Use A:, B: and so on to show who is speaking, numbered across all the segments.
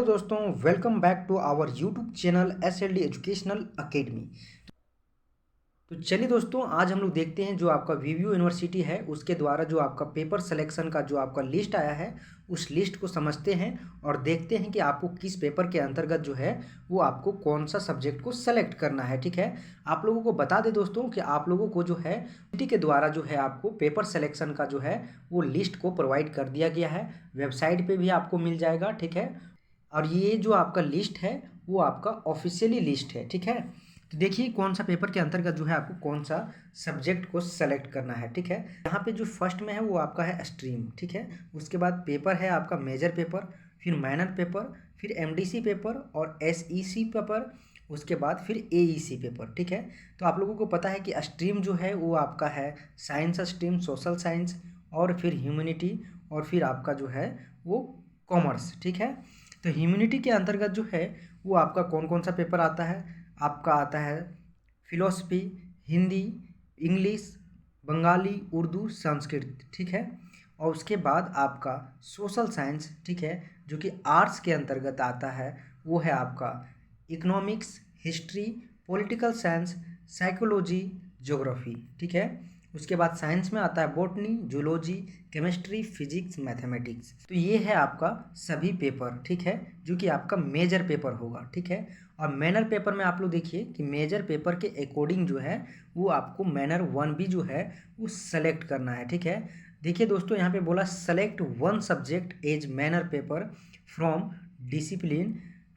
A: दोस्तों, welcome back to our YouTube channel SLD educational academy. तो चलिए दोस्तों, आज हम लोग देखते हैं जो आपका वीवीयू यूनिवर्सिटी है उसके द्वारा जो आपका पेपर सिलेक्शन का जो आपका लिस्ट आया है उस लिस्ट को समझते हैं और देखते हैं कि आपको किस पेपर के अंतर्गत जो है वो आपको कौन सा सब्जेक्ट को सेलेक्ट करना है। ठीक है, आप लोगों को बता दें दोस्तों कि आप लोगों को जो है यूनिवर्सिटी के द्वारा जो है आपको पेपर सिलेक्शन का जो है वो लिस्ट को प्रोवाइड कर दिया गया है। वेबसाइट पे भी आपको मिल जाएगा। ठीक है, और ये जो आपका लिस्ट है वो आपका ऑफिशियली लिस्ट है। ठीक है, तो देखिए कौन सा पेपर के अंतर्गत जो है आपको कौन सा सब्जेक्ट को सेलेक्ट करना है। ठीक है, यहाँ पे जो फर्स्ट में है वो आपका है स्ट्रीम। ठीक है, उसके बाद पेपर है आपका मेजर पेपर, फिर माइनर पेपर, फिर एमडीसी पेपर और एसईसी पेपर, उसके बाद फिर एईसी पेपर। ठीक है, तो आप लोगों को पता है कि स्ट्रीम जो है वो आपका है साइंस स्ट्रीम, सोशल साइंस और फिर ह्यूमैनिटी और फिर आपका जो है वो कॉमर्स। ठीक है, तो ह्यूमैनिटी के अंतर्गत जो है वो आपका कौन कौन सा पेपर आता है, आपका आता है फिलोसफी, हिंदी, इंग्लिश, बंगाली, उर्दू, संस्कृत। ठीक है, और उसके बाद आपका सोशल साइंस। ठीक है, जो कि आर्ट्स के अंतर्गत आता है वो है आपका economics, history, political science, psychology, geography. ठीक है, उसके बाद साइंस में आता है botany, zoology, chemistry, physics, mathematics. तो ये है आपका सभी पेपर। ठीक है, जो कि आपका मेजर पेपर होगा। ठीक है, और मैनर पेपर में आप लोग देखिए कि मेजर पेपर के अकॉर्डिंग जो है वो आपको मैनर 1 भी जो है वो सेलेक्ट करना है। ठीक है, देखिए दोस्तों यहाँ पे बोला select one subject as minor paper from discipline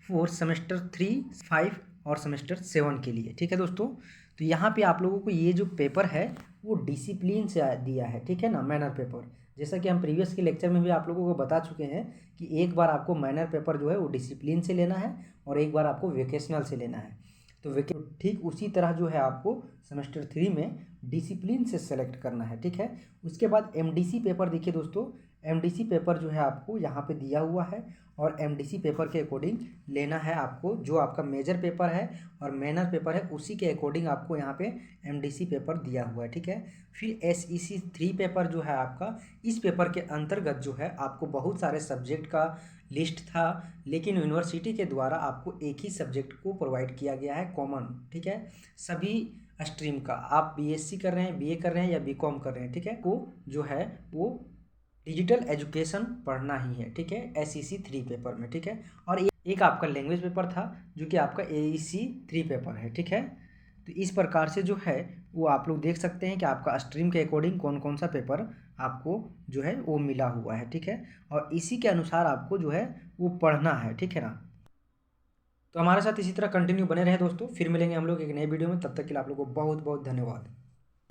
A: for semester 3, 5 और सेमेस्टर 7 के लिए। ठीक है दोस्तों, तो यहाँ पे आप लोगों को ये जो पेपर है वो डिसिप्लिन से दिया है। ठीक है ना, मैनर पेपर, जैसा कि हम प्रीवियस के लेक्चर में भी आप लोगों को बता चुके हैं कि एक बार आपको मैनर पेपर जो है वो डिसिप्लिन से लेना है और एक बार आपको वोकेशनल से लेना है। तो ठीक उसी तरह जो है आपको सेमेस्टर 3 में डिसिप्लिन से सेलेक्ट करना है। ठीक है, उसके बाद एमडीसी पेपर देखिए दोस्तों, एमडीसी पेपर जो है आपको यहाँ पे दिया हुआ है और एमडीसी पेपर के अकॉर्डिंग लेना है आपको। जो आपका मेजर पेपर है और मैनर पेपर है उसी के अकॉर्डिंग आपको यहाँ पे एमडीसी पेपर दिया हुआ है। ठीक है, फिर एसईसी 3 पेपर जो है आपका, इस पेपर के अंतर्गत जो है आपको बहुत सारे सब्जेक्ट का लिस्ट था, लेकिन यूनिवर्सिटी के द्वारा आपको एक ही सब्जेक्ट को प्रोवाइड किया गया है कॉमन। ठीक है, सभी स्ट्रीम का, आप बीएससी कर रहे हैं, बीए कर रहे हैं या बीकॉम कर रहे हैं, ठीक है, को जो है वो डिजिटल एजुकेशन पढ़ना ही है। ठीक है, एसईसी 3 पेपर में। ठीक है, और एक आपका लैंग्वेज पेपर था जो कि आपका एईसी 3 पेपर है। ठीक है, तो इस प्रकार से जो है वो आप लोग देख सकते हैं कि आपका स्ट्रीम के अकॉर्डिंग कौन कौन सा पेपर आपको जो है वो मिला हुआ है। ठीक है, और इसी के अनुसार आपको जो है वो पढ़ना है। ठीक है ना, तो हमारे साथ इसी तरह कंटिन्यू बने रहे दोस्तों। फिर मिलेंगे हम लोग एक नए वीडियो में, तब तक के लिए आप लोगों को बहुत बहुत धन्यवाद।